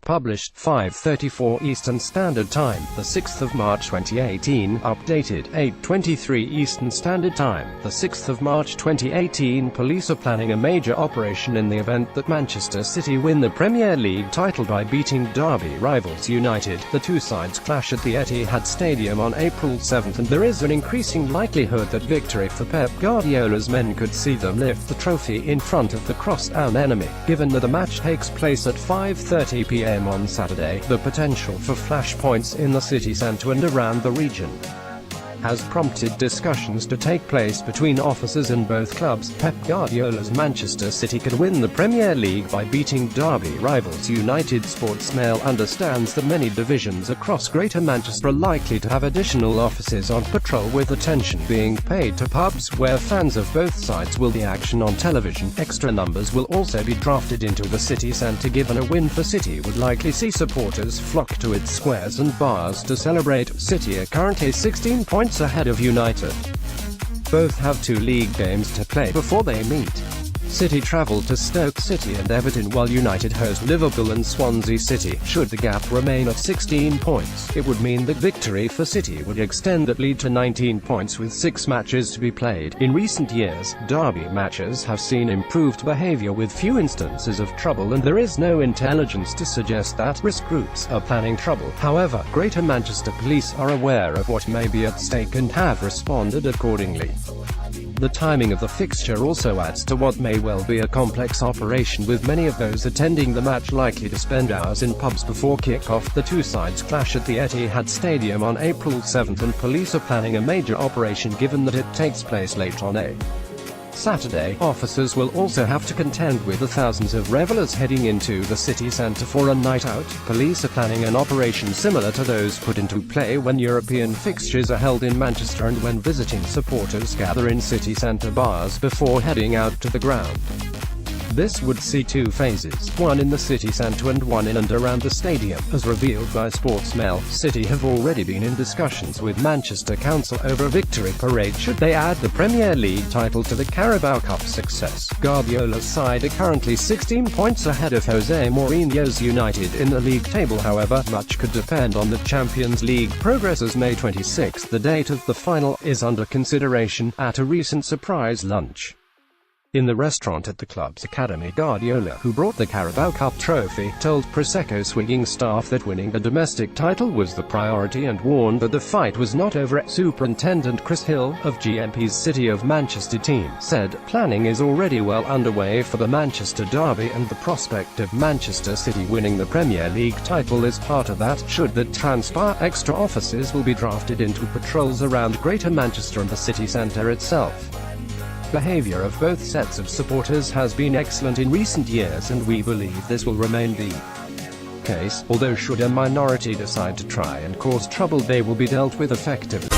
published 5:34 Eastern Standard Time, the 6th of March 2018, updated 8:23 Eastern Standard Time, the 6th of March 2018. Police are planning a major operation in the event that Manchester City win the Premier League title by beating Derby rivals United. The two sides clash at the Etihad Stadium on April 7, and there is an increasing likelihood that victory for Pep Guardiola's men could see them lift the trophy in front of the crosstown enemy. Given that the match takes place at 5:30 p.m. on Saturday, the potential for flashpoints in the city centre and around the region has prompted discussions to take place between officers in both clubs. Pep Guardiola's Manchester City could win the Premier League by beating Derby rivals UnitedSportsmail understands that many divisions across Greater Manchester are likely to have additional officers on patrol, with attention being paid to pubs where fans of both sides will see action on television. Extra numbers will also be drafted into the city centre, given a win for City would likely see supporters flock to its squares and bars to celebrate. City are currently 16 points ahead of United. Both have 2 league games to play before they meet. City travel to Stoke City and Everton, while United host Liverpool and Swansea City. Should the gap remain at 16 points, it would mean that victory for City would extend that lead to 19 points with 6 matches to be played. In recent years, derby matches have seen improved behaviour with few instances of trouble, and there is no intelligence to suggest that risk groups are planning trouble. However, Greater Manchester police are aware of what may be at stake and have responded accordingly. The timing of the fixture also adds to what may well be a complex operation, with many of those attending the match likely to spend hours in pubs before kick-off. The two sides clash at the Etihad Stadium on April 7, and police are planning a major operation given that it takes place late on a Saturday. Officers will also have to contend with the thousands of revelers heading into the city centre for a night out. Police are planning an operation similar to those put into play when European fixtures are held in Manchester and when visiting supporters gather in city centre bars before heading out to the ground. This would see 2 phases, one in the city centre and one in and around the stadium. As revealed by SportsMail, City have already been in discussions with Manchester Council over a victory parade should they add the Premier League title to the Carabao Cup success. Guardiola's side are currently 16 points ahead of Jose Mourinho's United in the league table. However, much could depend on the Champions League progress, as May 26, the date of the final, is under consideration. At a recent surprise lunch in the restaurant at the club's academy, Guardiola, who brought the Carabao Cup trophy, told Prosecco-swigging staff that winning the domestic title was the priority and warned that the fight was not over. Superintendent Chris Hill, of GMP's City of Manchester team, said, "Planning is already well underway for the Manchester derby, and the prospect of Manchester City winning the Premier League title is part of that. Should that transpire, extra officers will be drafted into patrols around Greater Manchester and the city centre itself." Behaviour of both sets of supporters has been excellent in recent years, and we believe this will remain the case, although should a minority decide to try and cause trouble, they will be dealt with effectively.